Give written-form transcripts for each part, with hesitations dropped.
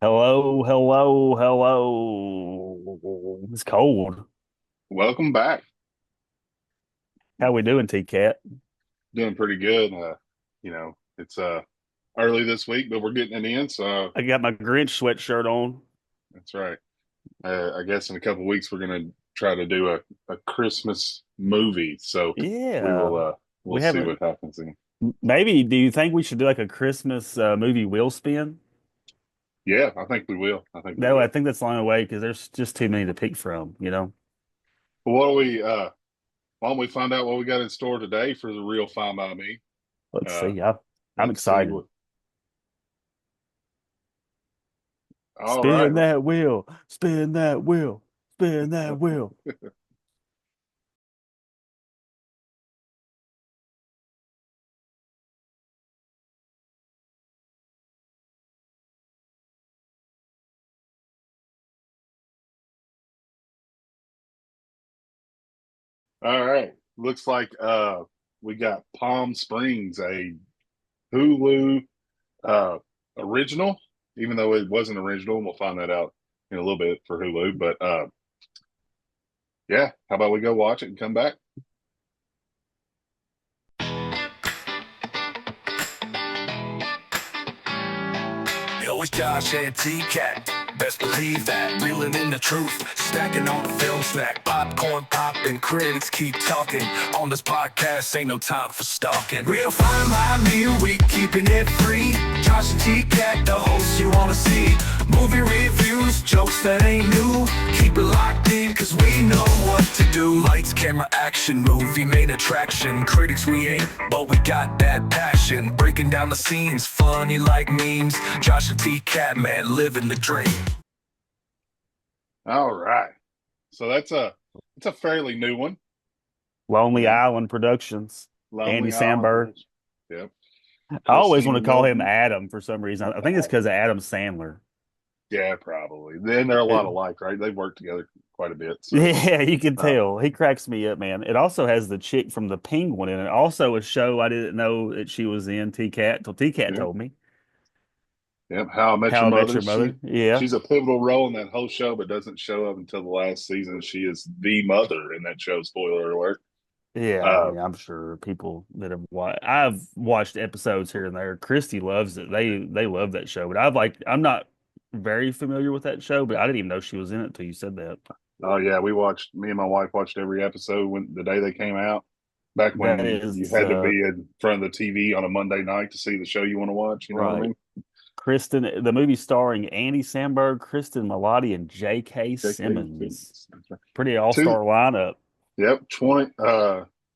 Hello, hello, hello. It's cold. Welcome back. How we doing, TCAT? Doing pretty good. It's early this week, but we're getting it in. So I got my Grinch sweatshirt on. that's right. I guess in a couple of weeks we're gonna try to do a Christmas movie. So we Yeah, will we'll we see haven't. what happens. Maybe, do you think we should do like a Christmas movie wheel spin? Yeah, I think we will. I think we No, I will. think that's the only way because there's just too many to pick from. But why don't we find out what we got in store today for the real Find by Me? Let's Uh, see. I'm let's see excited. what. All right. Spin that wheel, spin that wheel, spin that wheel. All right. Looks like we got Palm Springs, a Hulu uh original, even though it wasn't original. We'll find that out in a little bit for Hulu. But yeah, how about we go watch it and come back? Yo, it's Josh and TCAT. Best believe that. Reeling in the truth. Stacking on the film stack. Popcorn popping. Critics keep talking. On this podcast, ain't no time for stalking. Real fine by me, we keeping it free. Josh and TCAT, the hosts you wanna see. Movie reviews, jokes that ain't new. Keep it locked in, cause we know what to do. Lights, camera, action, movie main attraction. Critics we ain't, but we got that passion. Breaking down the scenes, funny like memes. Josh and TCAT, man, living the dream. All right. So it's a fairly new one. Lonely Yeah. Island Productions. Andy Lonely Island Samberg. Bridge. Yep. I always want Cristin to call him Miloti. Adam for some reason. I think it's because of Adam Sandler. Yeah, probably. Then they're a It, lot alike, right? They've worked together quite a bit. So yeah, you can uh tell. He cracks me up, man. It also has the chick from The Penguin in it. Also, a show I didn't know that she was in, TCAT, till TCAT yeah. told me. Yep. How I Met How Your I Met Mother. Your Mother. Yeah. She's a pivotal role in that whole show, but doesn't show up until the last season. She is the mother in that show. Spoiler alert. Yeah, I Uh, mean, I'm sure people that have watched, I've watched episodes here and there. Christy loves it. They love that show, but I'm not very familiar with that show, but I didn't even know she was in it till you said that. oh yeah, we watched. Me and my wife watched every episode when the day they came out. Back That when you is had to be in front of the TV on a Monday night to see the show you want to watch. You know what I right. mean? The movie starring Andy Samberg, Cristin Miloti, and J.K. J.K. Simmons. Simmons. That's right. Pretty Two. all-star lineup. Yep. 20.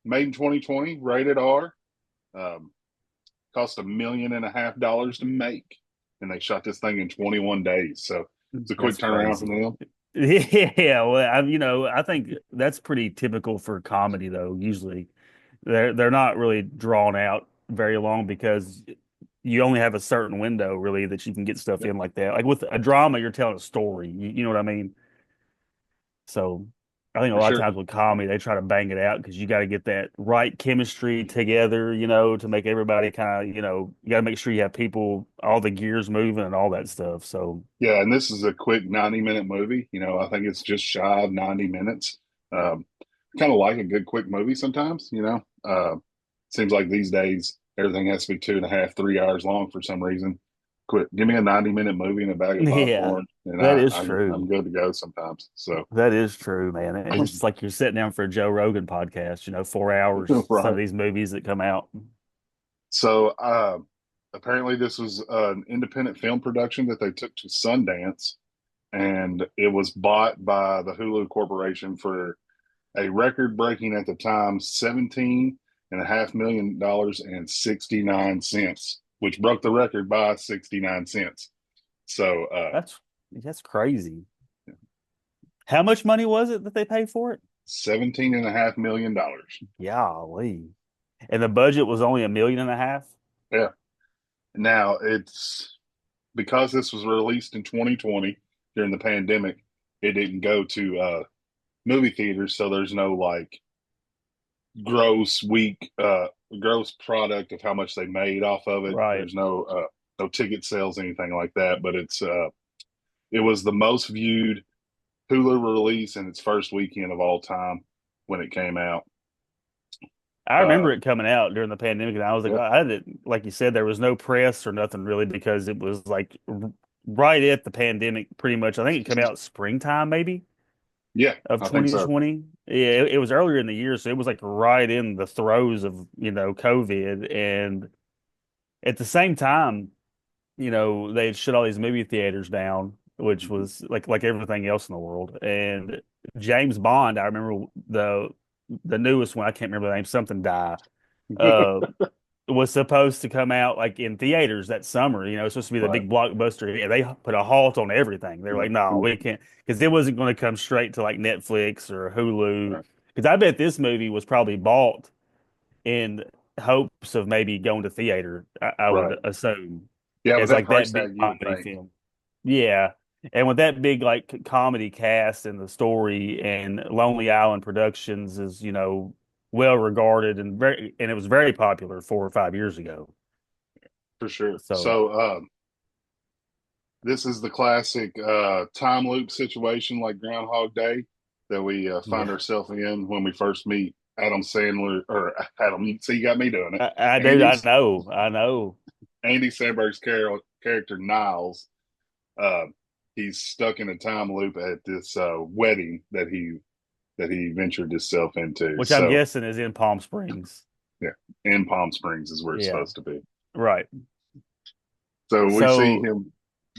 Made in 2020. Rated R. Um, Cost $1.5 million to make, and they shot this thing in 21 days. So it's a quick That's turnaround for crazy. them. Yeah, well, I think that's pretty typical for comedy, though. Usually, they're not really drawn out very long because you only have a certain window, really, that you can get stuff Yep, in like that. Like with a drama, you're telling a story. You know what I mean? So I think a for lot of sure. times with comedy, they try to bang it out because you got to get that right chemistry together, to make everybody kind of, you got to make sure you have people, all the gears moving and all that stuff. So, Yeah, and this is a quick 90-minute movie. I think it's just shy of 90 minutes. Um, Kind of like a good quick movie sometimes. Seems like these days everything has to be 2.5, 3 hours long for some reason. Quit. Give me a 90-minute movie and a bag of yeah, popcorn, and that is I'm true. good to go sometimes. So, That is true, man. It's like you're sitting down for a Joe Rogan podcast, 4 hours, some of right. these movies that come out. So apparently this was an independent film production that they took to Sundance, and it was bought by the Hulu Corporation for a record-breaking at the time $17.5 million and 69 cents, which broke the record by 69 cents. So That's crazy. How much money was it that they paid for it? $17.5 million. Golly. And the budget was only 1.5 million. Yeah. Now it's because this was released in 2020 during the pandemic, it didn't go to movie theaters, so there's no like gross week gross product of how much they made off of it. Right. There's no ticket sales, anything like that. But it's It was the most viewed Hulu release in its first weekend of all time when it came out. I Uh, remember it coming out during the pandemic, and I was like, yeah, I didn't, like you said, there was no press or nothing really because it was like right at the pandemic, pretty much. I think it came out springtime, maybe yeah, of I think so. 2020. Yeah, it was earlier in the year, so it was like right in the throes of, COVID. And at the same time, they had shut all these movie theaters down, which was like everything else in the world. And James Bond, I remember the newest one, I can't remember the name, something die, uh, was supposed to come out like in theaters that summer. It's supposed to be the Right. big blockbuster. And they put a halt on everything. They're Yeah. like, no, we can't, because it wasn't going to come straight to like Netflix or Hulu. Right. Because I bet this movie was probably bought in hopes of maybe going to theater, I would Right. assume, Yeah, with as that like price that big tag, you would comedy think. film. Yeah. And with that big like comedy cast and the story, and Lonely Island Productions is, well regarded and it was very popular 4 or 5 years ago. For sure. So So this is the classic time loop situation like Groundhog Day that we find yeah, ourselves in when we first meet Adam Sandler or Adam. You see, you got me doing it. I do. I Andy's know. I know. Andy Samberg's character Niles. Uh, he's stuck in a time loop at this wedding that he ventured himself into. Which I'm So guessing is in Palm Springs. yeah, in Palm Springs is where it's Yeah. supposed to be. Right. So we see So him.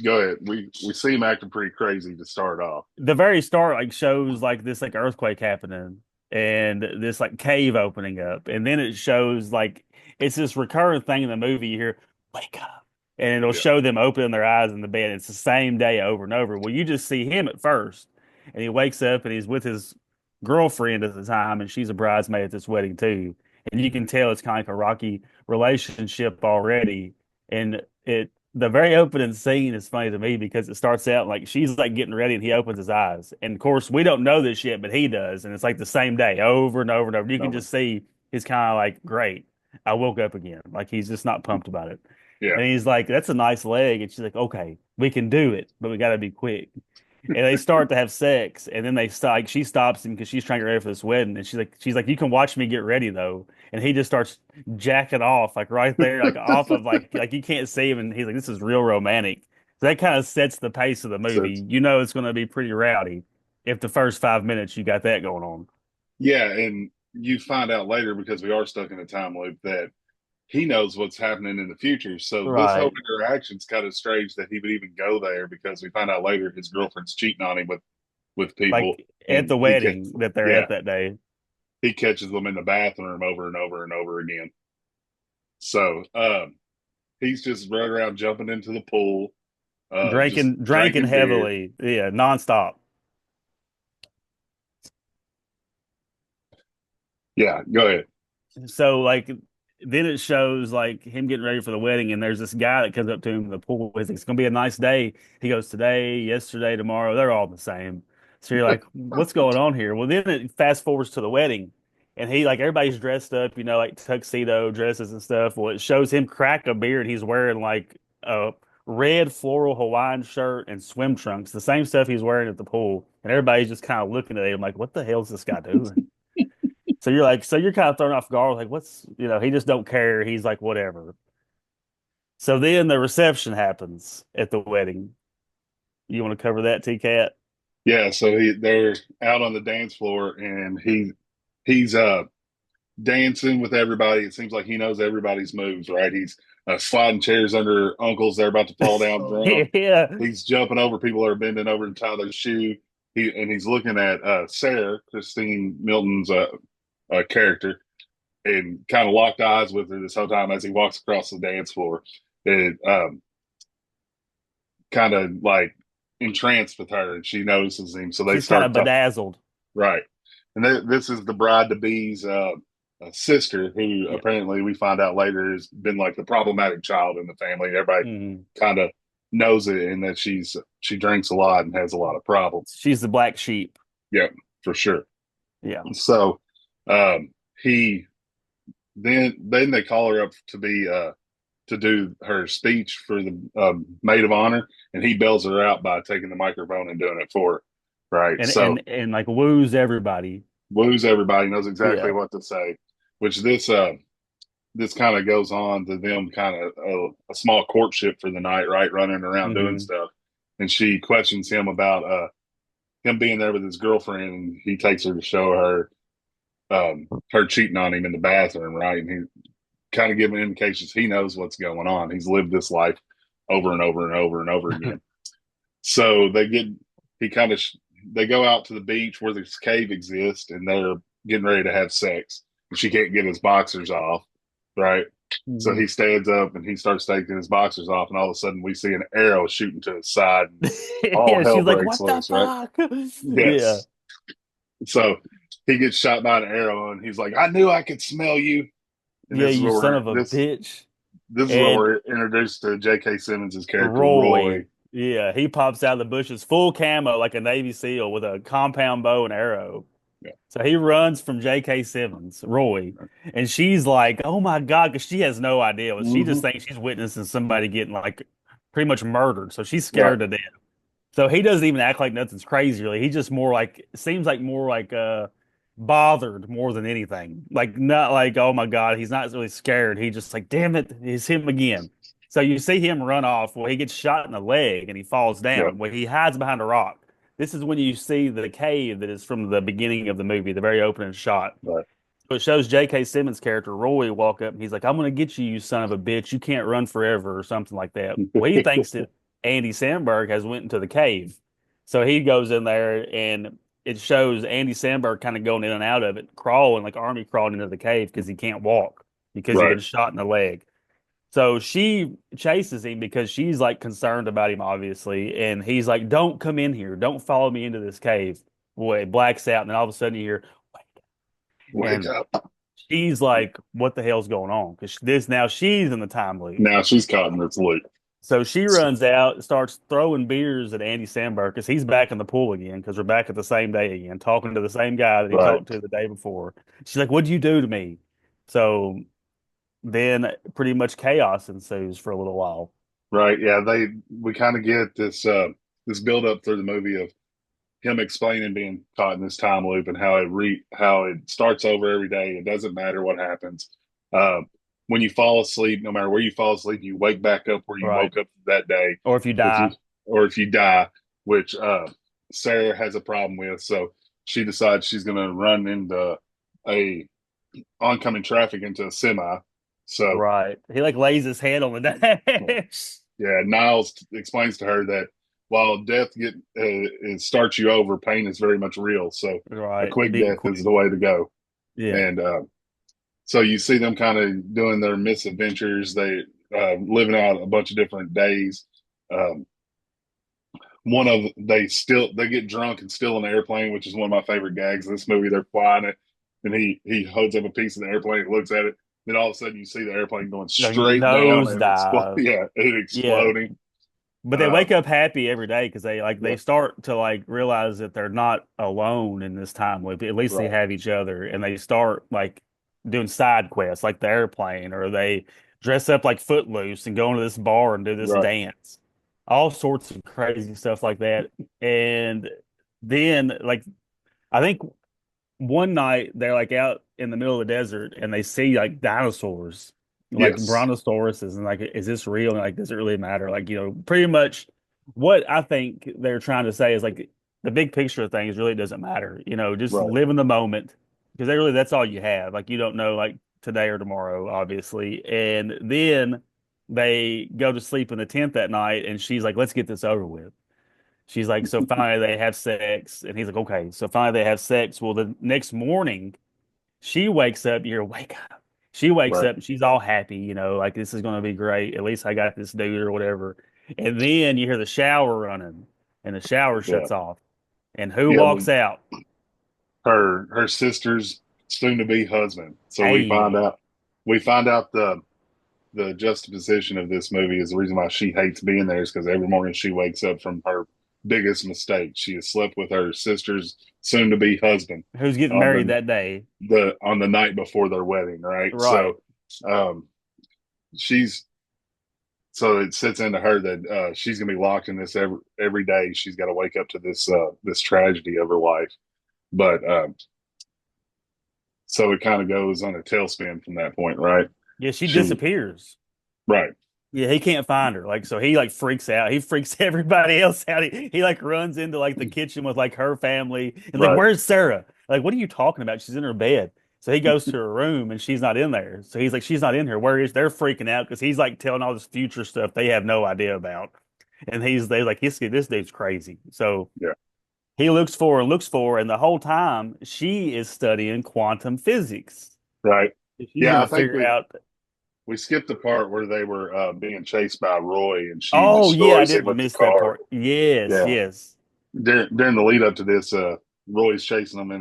Go ahead. We see him acting pretty crazy to start off. the very start like shows like this like earthquake happening and this like cave opening up, and then it shows like it's this recurrent thing in the movie. You hear wake up, and it'll Yeah, show them opening their eyes in the bed. It's the same day over and over. Well, you just see him at first, and he wakes up and he's with his girlfriend at the time, and she's a bridesmaid at this wedding too, and you can tell it's kind of like a rocky relationship already. And the very opening scene is funny to me because it starts out like she's like getting ready and he opens his eyes. And of course, we don't know this yet, but he does. And it's like the same day over and over and over. You can over. just see he's kind of like, great, I woke up again. Like he's just not pumped about it. Yeah. And he's like, that's a nice leg. And she's like, okay, we can do it, but we got to be quick. And they start to have sex, and then they stop. Like, she stops him because she's trying to get ready for this wedding, and she's like, you can watch me get ready though. And he just starts jacking off like right there, like off of like you can't see him, and he's like, this is real romantic. So that kind of sets the pace of the So movie. It's going to be pretty rowdy if the first 5 minutes you got that going on. yeah, and you find out later because we are stuck in a time loop that he knows what's happening in the future. So this whole Right. interaction is kind of strange that he would even go there because we find out later his girlfriend's cheating on him with people, Like at and the wedding that they're yeah, at that day, he catches them in the bathroom over and over and over again. So he's just running around jumping into the pool, just drinking drinking beer. heavily, yeah, nonstop. Yeah, go ahead. So like then it shows like him getting ready for the wedding, and there's this guy that comes up to him in the pool. He's like, it's gonna be a nice day. He goes, today, yesterday, tomorrow, they're all the same. So you're like, what's going on here? Well, then it fast forwards to the wedding, and he like everybody's dressed up, like tuxedo dresses and stuff. Well, it shows him crack a beer, and he's wearing like a red floral Hawaiian shirt and swim trunks, the same stuff he's wearing at the pool. And everybody's just kind of looking at him like, what the hell's this guy doing? So you're like, so you're kind of thrown off guard, like, he just don't care. He's like, whatever. So then the reception happens at the wedding. You want to cover that, TCAT? Yeah, so they're out on the dance floor and he's dancing with everybody. It seems like he knows everybody's moves, right? He's sliding chairs under uncles. They're about to fall down drunk. Yeah. He's jumping over people that are bending over to tie their shoe. He's looking at Sarah, Christine Milton's character, and kind of locked eyes with her this whole time as he walks across the dance floor. It kind of like entranced with her, and she notices him. So they She's kind of start talking. bedazzled. Right. And this is the bride to be's sister, who Yeah. apparently we find out later has been like the problematic child in the family. Everybody Mhm. kind of knows it, and that she drinks a lot and has a lot of problems. She's the black sheep. Yeah, for sure. Yeah. So he then they call her up to be to do her speech for the maid of honor, and he bails her out by taking the microphone and doing it for her. Right. and So and like woos everybody. woos everybody, knows exactly Yeah. what to say, which this kind of goes on to them kind of a small courtship for the night, right? Running around doing Hmm. stuff. And she questions him about him being there with his girlfriend, and he takes her to show her her cheating on him in the bathroom, right? And he kind of giving indications he knows what's going on. He's lived this life over and over and over and over again. So he kind of, they go out to the beach where this cave exists, and they're getting ready to have sex. And she can't get his boxers off, right? So Hmm. he stands up and he starts taking his boxers off, and all of a sudden we see an arrow shooting to his side, and all Yeah, hell she's like, breaks "What the loose, right? fuck?" Yeah. Yes. So he gets shot by an arrow, and he's like, "I knew I could smell you." And Yeah, this is you where son we're of a this bitch. this is where And we're introduced to J.K. Simmons' character Roy, Roy. yeah, he pops out of the bushes full camo like a Navy SEAL with a compound bow and arrow. Yeah, So he runs from J.K. Simmons, Roy, and she's like, "Oh my God," because she has no idea. She mm-hmm. just thinks she's witnessing somebody getting like pretty much murdered. So she's Right. scared to death. So he doesn't even act like nothing's crazy, really. He just more like seems like more like bothered more than anything. Like not like, oh my God, he's not really scared. He just like, damn it, it's him again. So you see him run off. Well, he gets shot in the leg and he falls Yeah. down. Well, he hides behind a rock. This is when you see the cave that is from the beginning of the movie, the very opening shot. Right. So it shows J.K. Simmons' character, Roy, walk up and he's like, I'm going to get you, you son of a bitch. You can't run forever or something like that. Well, he thinks that Andy Samberg has went into the cave. So he goes in there and it shows Andy Samberg kind of going in and out of it, crawling like army crawling into the cave because he can't walk because he Right. been shot in the leg. So she chases him because she's like concerned about him, obviously. And he's like, don't come in here. Don't follow me into this cave. Boy, it blacks out. And then all of a sudden you hear, Wake and up. she's like, what the hell's going on? Because this now she's in the time loop. Now she's caught in this loop. So she runs out, starts throwing beers at Andy Samberg because he's back in the pool again because we're back at the same day again, talking to the same guy that he Right. talked to the day before. She's like, what'd you do to me? So then pretty much chaos ensues for a little while. Right. Yeah. We kind of get this build up through the movie of him explaining being caught in this time loop, and how it starts over every day. It doesn't matter what happens. Uh, when you fall asleep, no matter where you fall asleep, you wake back up where you Right. woke up that day. Or if you If you die. if you die, which Sarah has a problem with, so she decides she's going to run into a oncoming traffic into a semi. So Right. He like lays his head on the dash. yeah, Niles explains to her that while death it starts you over, pain is very much real. So a Right. quick Being death is quick. the way to go. Yeah. And so you see them kind of doing their misadventures. They living out a bunch of different days. Um, one of they get drunk and steal an airplane, which is one of my favorite gags in this movie. They're flying it, and he holds up a piece of the airplane, and looks at it. Then all of a sudden, you see the airplane going Like straight down nose and explode. dive. Yeah, it Yeah. exploding. But they wake Um, up happy every day because they yeah, start to like realize that they're not alone in this time loop. At least they right, have each other, and they start like doing side quests like the airplane, or they dress up like Footloose and go into this bar and do this right, dance. All sorts of crazy stuff like that. And then like I think one night they're like out in the middle of the desert and they see like dinosaurs, like yes, brontosauruses, and like, is this real? And like, does it really matter? Like, pretty much what I think they're trying to say is like the big picture of things really doesn't matter. Just right, live in the moment because they really that's all you have. Like, you don't know like today or tomorrow, obviously. And then they go to sleep in the tent that night, and she's like, "Let's get this over with." She's like, so finally they have sex, and he's like, okay. So finally they have sex. Well, the next morning she wakes up. You're wake up. She wakes right. up and she's all happy, like this is going to be great. At least I got this dude or whatever. And then you hear the shower running, and the shower Yeah, shuts off. And who yeah. walks out? Her sister's soon to be husband. So Hey, we find out the juxtaposition of this movie is the reason why she hates being there is because every morning she wakes up from her biggest mistake. She has slept with her sister's soon to be husband who's getting on married that day? the night before their wedding, right? Right. So um she's so it sits into her that she's gonna be locked in this every day. She's got to wake up to this tragedy of her life. But so it kind of goes on a tailspin from that point, right? Yeah, she She disappears. right, Yeah, he can't find her. Like, so he like freaks out. He freaks everybody else out. He like runs into like the kitchen with like her family and like, right, where's Sarah? Like, what are you talking about? She's in her bed. So he goes to her room and she's not in there. So he's like, she's not in here. Where is? They're freaking out because he's like telling all this future stuff they have no idea about. And they like, this dude's crazy. So yeah, he looks for her, and the whole time she is studying quantum physics. right. She's Yeah, gonna I think figure out. we skipped the part where they were being chased by Roy, and she Oh yeah, I destroys him didn't with the miss that car. part. Yes, Yeah, yes. during the lead up to this, Roy's chasing them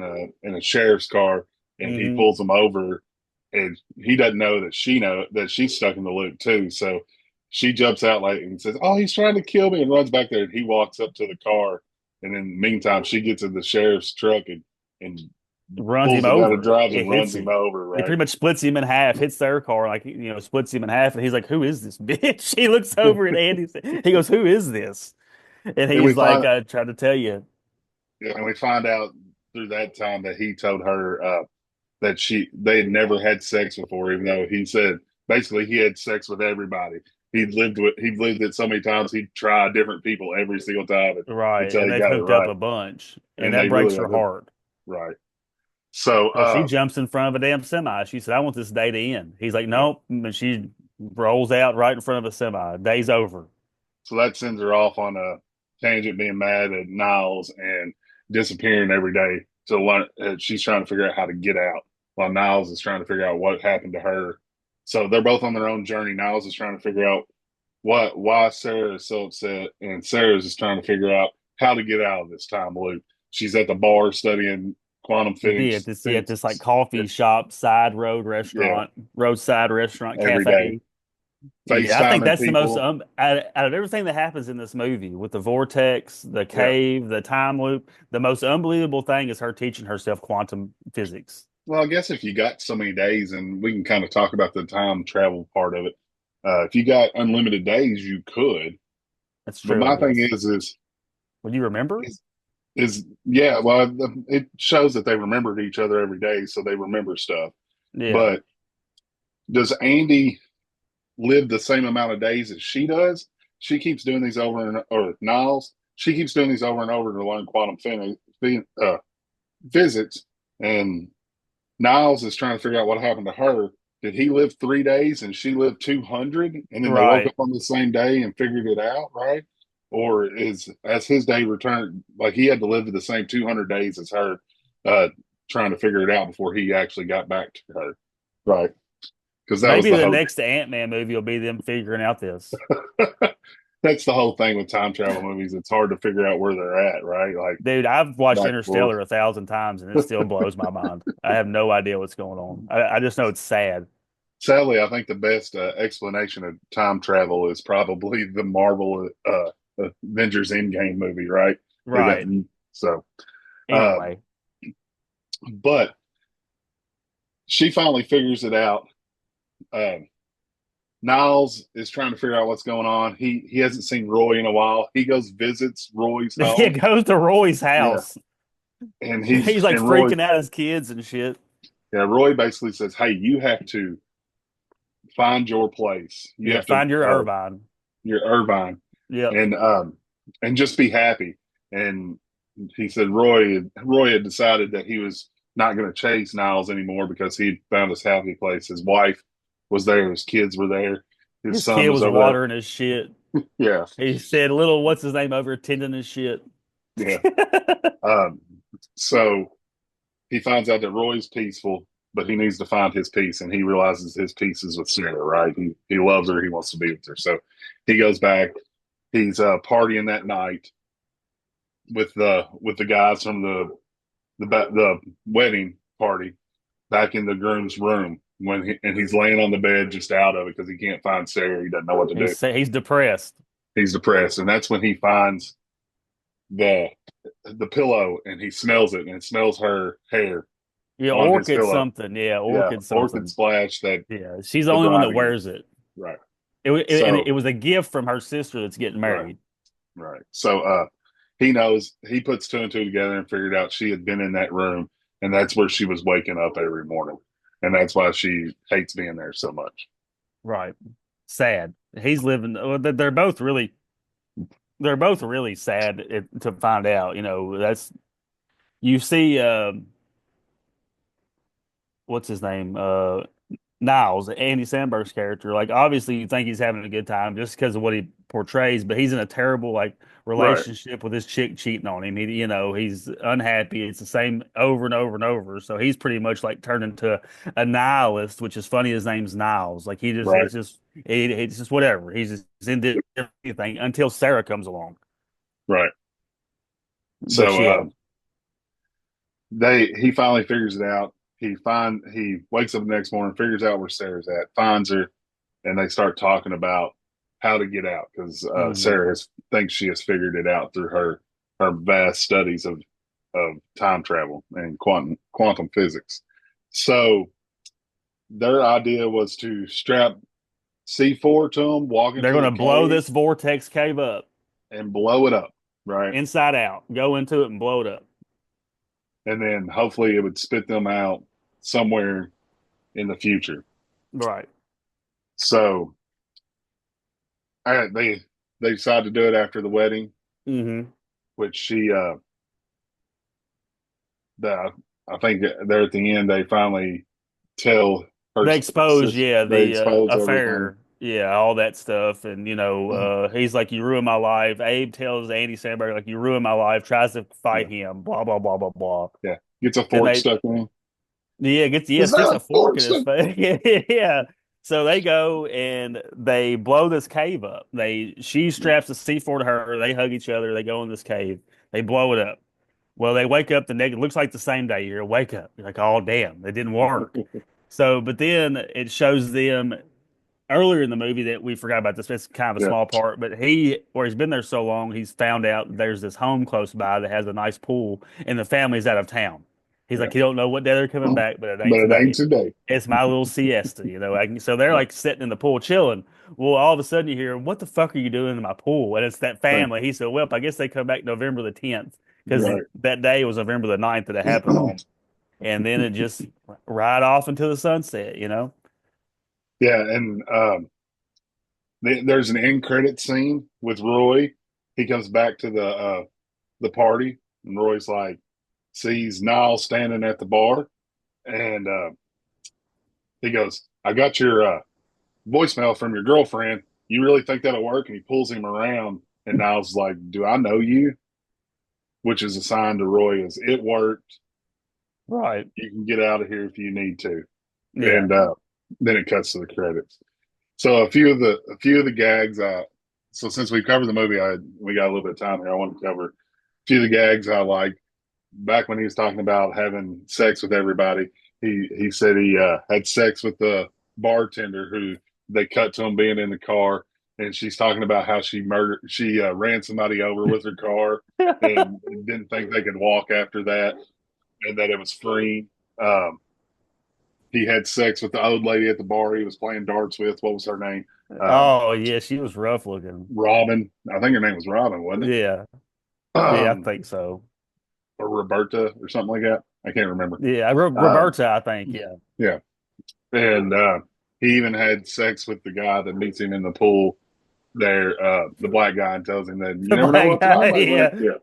in a sheriff's car, and he Hmm. pulls them over, and he doesn't know that she's stuck in the loop too. So she jumps out like and says, "Oh, he's trying to kill me," and runs back there. And he walks up to the car, and in the meantime, she gets in the sheriff's truck and Runs pulls him it down and over. drives It and hits runs him him. over. It Right, pretty much splits him in half. Hits their car, like splits him in half. And he's like, "Who is this bitch?" He looks over at Andy. He goes, "Who is this?" And and we he's like, find "I tried to tell you." and we find out through that time that he told her that they had never had sex before, even though he said basically he had sex with everybody. He'd lived it so many times he'd try different people every single time Right, until and he they've got it hooked up right. a bunch, and And that they breaks really her have it heart. right. So So she jumps in front of a damn semi. She said, "I want this day to end." He's like, yeah. "Nope," and she rolls out right in front of a semi. Day's over. So that sends her off on a tangent, being mad at Niles and disappearing every day to learn. She's trying to figure out how to get out, while Niles is trying to figure out what happened to her. So they're both on their own journey. Niles is trying to figure out why Sarah is so upset, and Sarah's just trying to figure out how to get out of this time loop. She's at the bar studying quantum Yeah, this like physics. coffee shop, side Yeah, roadside restaurant, every day. cafe. Yeah, I think FaceTiming that's the most people. out of everything that happens in this movie with the vortex, the Yeah. cave, the time loop. The most unbelievable thing is her teaching herself quantum physics. Well, I guess if you got so many days, and we can kind of talk about the time travel part of it. If you got unlimited days, you could. That's But true, I my thing guess. Would you remember? is yeah. Well, it shows that they remembered each other every day, so they remember stuff. Yeah. But does Andy live the same amount of days as she does? She keeps doing these over and or Niles. She keeps doing these over and over to learn physics, and Niles is trying to figure out what happened to her. Did he live 3 days and she lived 200, and then they woke up Right. on the same day and figured it out, right? Or is as his day returned, like he had to live the same 200 days as her, uh, trying to figure it out before he actually got back to her, right? Because that was Maybe the the hope. next Ant-Man movie will be them figuring out this. That's the whole thing with time travel movies. It's hard to figure out where they're at, right? Like Dude, I've watched back and forth. Interstellar 1,000 times and it still blows my mind. I have no idea what's going on. I just know it's sad. Sadly, I think the best explanation of time travel is probably the Marvel Avengers Endgame movie, right? They got Right. so, uh, Anyway, but she finally figures it out. Uh, Niles is trying to figure out what's going on. He hasn't seen Roy in a while. He goes visits Roy's home. it goes to Roy's Yeah, house. and He's like Roy, freaking out his kids and shit. yeah, Roy basically says, "Hey, you have to find your place. You Yeah, have to find your Irvine. your Irvine, Yep. and just be happy." And he said Roy had decided that he was not going to chase Niles anymore because he found his happy place. His wife was there, his kids were there, his His son kid was was over watering his shit. there. Yeah, He said, little, what's his name over tending his shit. yeah. Um, so he finds out that Roy's peaceful, but he needs to find his peace, and he realizes his peace is with Sarah. Right? He loves her. He wants to be with her. So he goes back. He's partying that night with the guys from the wedding party back in the groom's room and he's laying on the bed just out of it because he can't find Sarah. He doesn't know what to do. He's depressed. He's depressed, and that's when he finds the the pillow and he smells it and it smells her hair Yeah, on his orchid pillow. something. Yeah, Yeah, orchid orchid something. splash that Yeah, she's the the only one bride that again. wears it. Right. And So it was a gift from her sister that's getting right, married. right. So he knows, he puts two and two together and figured out she had been in that room, and that's where she was waking up every morning, and that's why she hates being there so much. Right. Sad. He's living. Well, they're both really sad to find out. That's you see. What's his name? Niles, Andy Samberg's character. Like, obviously, you think he's having a good time just because of what he portrays, but he's in a terrible like Right, relationship with this chick cheating on him. He's unhappy. It's the same over and over and over. So he's pretty much like turned into a nihilist, which is funny. His name's Niles. Like right, it's just whatever. He's just into everything until Sarah comes along. right. But So yeah, he finally figures it out. He wakes up the next morning, figures out where Sarah's at, finds her, and they start talking about how to get out because hmm Sarah thinks she has figured it out through her vast studies of time travel and quantum physics. So their idea was to strap C4 to them, walk they're into the gonna blow cave, this vortex cave up and blow it up, right? inside out. Go into it and blow it up. And then hopefully it would spit them out somewhere in the future. Right. So they decide to do it after the wedding, hmm which the I think they're at the end. They finally tell her They expose, sister. yeah, They the expose everything. affair, yeah, all that stuff, and he's like, "You ruined my life." Abe tells Andy Samberg, like, "You ruined my life." Tries to Yeah, fight him, blah blah blah blah blah. yeah. Gets a Then fork they, stuck in him. Is sticks that a a fork fork in his stuck? face. Yeah. So they go and they blow this cave up. She Yeah, straps a C4 to her. They hug each other. They go in this cave. They blow it up. Well, they wake up the next. It looks like the same day. You wake up. You're like, oh damn, it didn't work. So, but then it shows them earlier in the movie that we forgot about this. It's kind of a yeah, small part, but where he's been there so long, he's found out there's this home close by that has a nice pool, and the family's out of town. He's yeah. like, he don't know what day they're coming back, but it But ain't it ain't today. today. It's my little siesta. So they're like sitting in the pool chilling. Well, all of a sudden you hear, "What the fuck are you doing in my pool?" And it's that Right, family. He said, "Well, I guess they come back November the 10th because right. that day was November the 9th that it happened on." And then it just ride off into the sunset. Yeah, and there's an end credit scene with Roy. He comes back to the party, and Roy's like sees Niall standing at the bar, and he goes, "I got your voicemail from your girlfriend. You really think that'll work?" And he pulls him around, and Niall's like, "Do I know you?" Which is a sign to Roy as it worked. Right. You can get out of here if you need to. Yeah. And then it cuts to the credits. So a few of the gags. So since we covered the movie, we got a little bit of time here. I want to cover a few of the gags I like. Back when he was talking about having sex with everybody, he said he had sex with the bartender who they cut to him being in the car, and she's talking about how she ran somebody over with her car and didn't think they could walk after that, and that it was free. Um, he had sex with the old lady at the bar he was playing darts with. What was her name? Um, Oh yeah, she was rough looking. Robin. I think her name was Robin, wasn't it? Yeah. Yeah, I Um, think so. or Roberta or something like that. I can't remember. Yeah, Um, Roberta, I think. Yeah. yeah. And he even had sex with the guy that meets him in the pool there, the black guy, and tells him that you The never know black what guy. tonight might bring. Yeah. Yeah.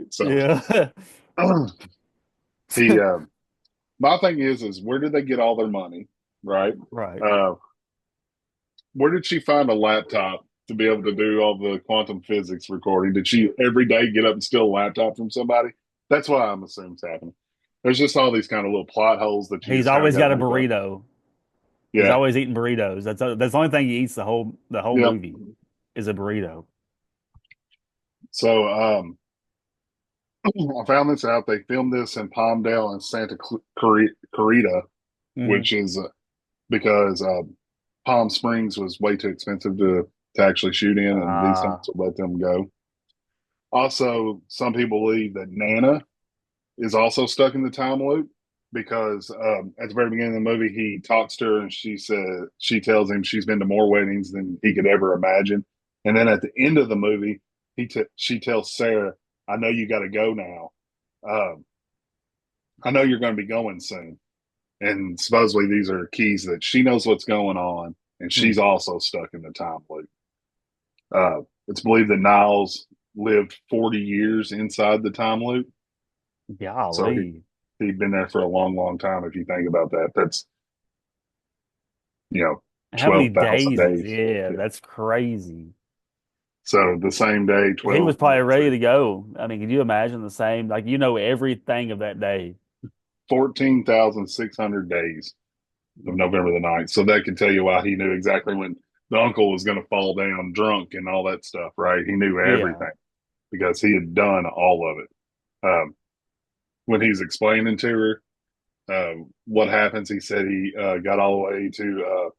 So Yeah. he, my thing is where did they get all their money? Right. Right. Uh, where did she find a laptop to be able to do all the quantum physics recording? Did she every day get up and steal a laptop from somebody? That's what I'm assuming is happening. There's just all these kind of little plot holes that you He's just kind of always got to got a think of. burrito. He's Yeah. always eating burritos. That's the only thing he eats the whole Yep. movie is a burrito. So I found this out. They filmed this in Palmdale and Santa Clarita, hmm which is because Palm Springs was way too expensive to actually shoot in, and these times Ah, would let them go. Also, some people believe that Nana is also stuck in the time loop. because at the very beginning of the movie, he talks to her and she tells him she's been to more weddings than he could ever imagine. And then at the end of the movie, she tells Sarah, "I know you got to go now. Um, I know you're going to be going soon." And supposedly these are keys that she knows what's going on, and Hmm. she's also stuck in the time loop. It's believed that Niles lived 40 years inside the time loop, so Golly. he'd been there for a long, long time. If you think about that, that's you know How many 12,000 days days. yeah, Yeah. that's crazy. So the same day, He was 12, probably ready to go. I mean, could you imagine the same? Like, everything of that day. 14,600 days of November the 9th. So that could tell you why he knew exactly when the uncle was going to fall down drunk and all that stuff, right? He knew Yeah. everything because he had done all of it. When he's explaining to her what happens, he said he got all the way to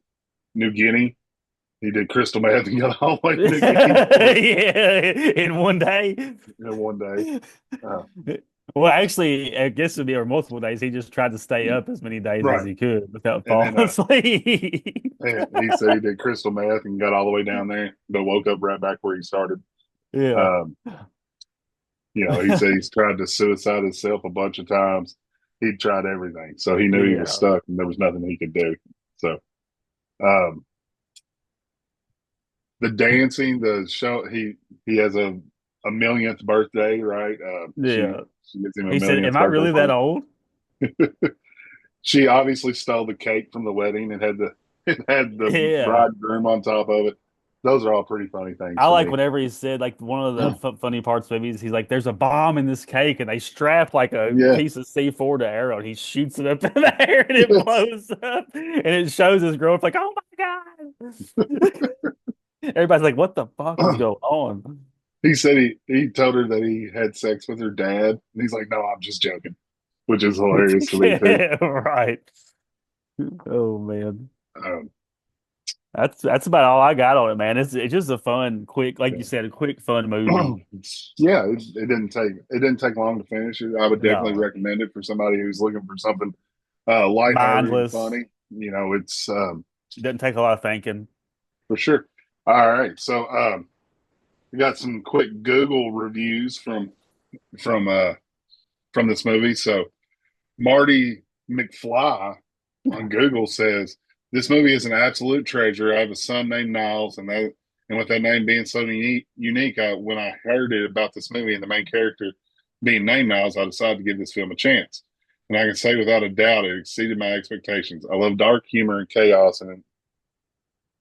New Guinea. He did crystal meth and got all the way to New Guinea Yeah, in one day. in one day. Uh, Well, actually, I guess it'd be over multiple days. He just tried to stay up as many days as right. he could without And falling then asleep. he said he did crystal meth and got all the way down there, but woke up right back where he started. Yeah. Um, he said he's tried to suicide himself a bunch of times. He'd tried everything. So he knew he was Yeah. stuck and there was nothing he could do. So um, the dancing, the show, he has a millionth birthday, right? Yeah. She gives him a He said, millionth "Am I birthday really that party. old?" She obviously stole the cake from the wedding and had the it had the Yeah. bridegroom on top of it. Those are all pretty funny things I for like me. whenever he said, like, one of the funny parts of movies, he's like, "There's a bomb in this cake," and they strap like a Yeah. piece of C4 to arrow, and he shoots it up in the air, and it Yes. blows up, and it shows his girlfriend like, "Oh my God!" Everybody's like, "What the fuck is going on?" He said he told her that he had sex with her dad, and he's like, "No, I'm just joking," which is hilarious to me too. Right. Oh man. Um, That's about all I got on it, man. It's just a fun, quick, like you said, a quick, fun movie. yeah, it didn't take long to finish it. I would definitely No, recommend it for somebody who's looking for something lighthearted and mindless. funny. It's Doesn't take a lot of thinking. for sure. All right, so we got some quick Google reviews from uh from this movie. So Marty McFly on Google says this movie is an absolute treasure. I have a son named Niles, and with that name being so unique, when I heard it about this movie and the main character being named Niles, I decided to give this film a chance. And I can say without a doubt, it exceeded my expectations. I love dark humor and chaos, and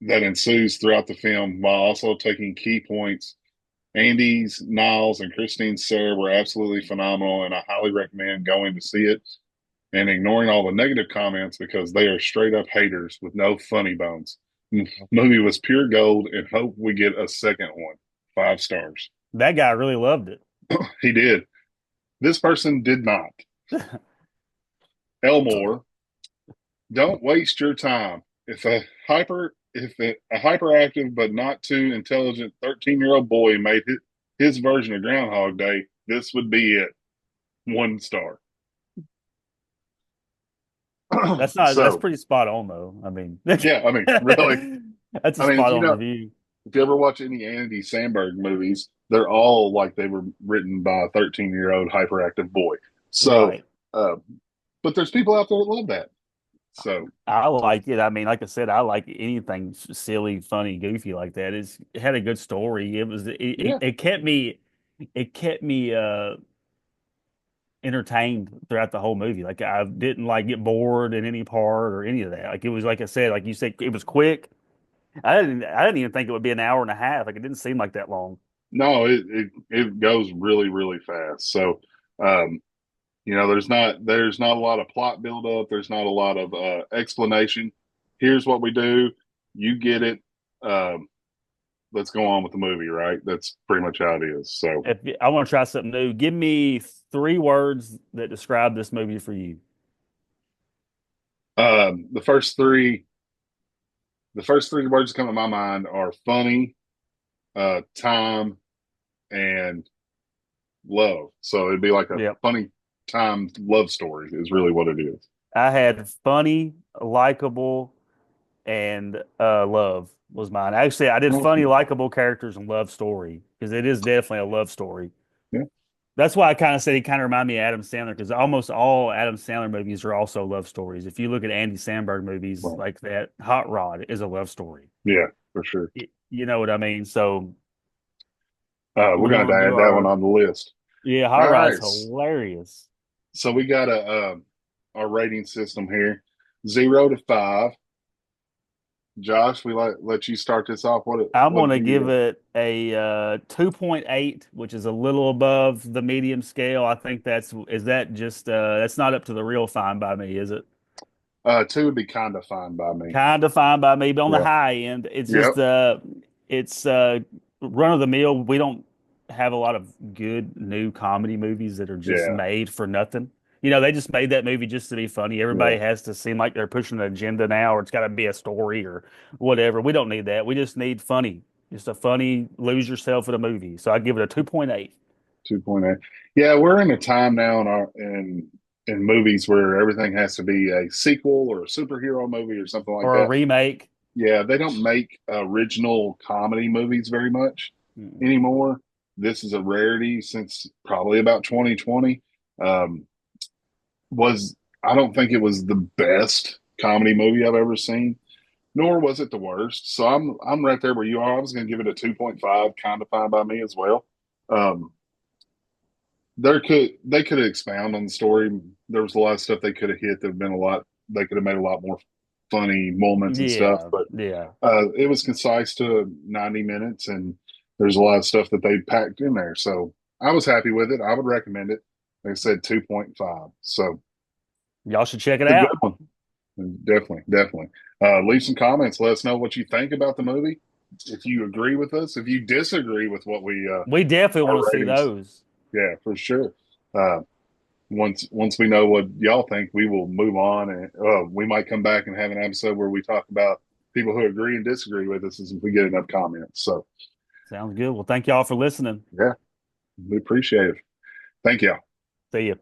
that ensues throughout the film, while also taking key points. Andy's, Niles, and Christine's Sarah were absolutely phenomenal, and I highly recommend going to see it and ignoring all the negative comments because they are straight up haters with no funny bones. The movie was pure gold and hope we get a second one. 5 stars. That guy really loved it. He did. This person did not. Elmore, don't waste your time. If a hyperactive but not too intelligent 13-year-old boy made his version of Groundhog Day, this would be it. 1 star. That's So pretty spot on though. I mean, yeah, I mean, really, that's a I mean, spot on review. if you ever watch any Andy Samberg movies, they're all like they were written by a 13-year-old hyperactive boy. So, Right. uh, but there's people out there that love that. So, I like it. I mean, like I said, I like anything silly, funny, goofy like that. It had a good story. yeah, It kept me entertained throughout the whole movie. Like I didn't like get bored in any part or any of that. Like it was like I said, like you said, it was quick. I didn't even think it would be an hour and a half. Like it didn't seem like that long. no, it goes really, really fast. So, um, there's not a lot of plot buildup. There's not a lot of explanation. Here's what we do. You get it. Um, let's go on with the movie, right? That's pretty much how it is. So, I want to try something new, give me three words that describe this movie for you. um, the first three, the first three words that come to my mind are funny, time, and love. So it'd be like a Yep. funny. time love story is really what it is. I had funny, likable, and love was mine. Actually, I did funny, Okay. likable characters and love story because it is definitely a love story. Yeah. That's why I kind of said he kind of reminded me of Adam Sandler because almost all Adam Sandler movies are also love stories. If you look at Andy Samberg movies Well, like that, Hot Rod is a love story. yeah, for sure. You know what I mean? So We're we're gonna have gonna to do add that one our on the list. yeah, Hot All Rod's right. hilarious. So we got a rating system here, 0 to 5. Josh, we let you start this off. I'm What gonna do you give get? it a 2.8, which is a little above the medium scale. I think is that just that's not up to the real fine by me, is it? 2 would be kind of fine by me. Kind of fine by me, but on the Yeah. high end, it's Yep. just it's run of the mill. We don't have a lot of good new comedy movies that are just Yeah. made for nothing. You know, they just made that movie just to be funny. Yeah. Everybody has to seem like they're pushing an agenda now, or it's got to be a story or whatever. We don't need that. We just need funny, just a funny lose yourself in a movie. So I give it a 2.8 2.8. Yeah, we're in a time now in movies where everything has to be a sequel or a superhero movie or something like or a that. remake. Yeah, they don't make original comedy movies very much Mm. anymore. This is a rarity since probably about 2020. Um, was I don't think it was the best comedy movie I've ever seen, nor was it the worst. So I'm right there where you are. I was going to give it a 2.5, kind of fine by me as well. Um, they could have expounded on the story. There was a lot of stuff they could have hit that have been a lot. They could have made a lot more funny moments and stuff, Yeah, but yeah. it was concise to 90 minutes, and there's a lot of stuff that they packed in there. So I was happy with it. I would recommend it. Like I said, 2.5. So Y'all should check it it's a good out. one. Definitely, definitely. Leave some comments. Let us know what you think about the movie. If you agree with us, if you disagree with what we We definitely our want to see ratings, those. yeah, for sure. Uh, once we know what y'all think, we will move on, and we might come back and have an episode where we talk about people who agree and disagree with us, as if we get enough comments. So Sounds good. Well, thank y'all for listening. yeah, we appreciate it. Thank you. See you.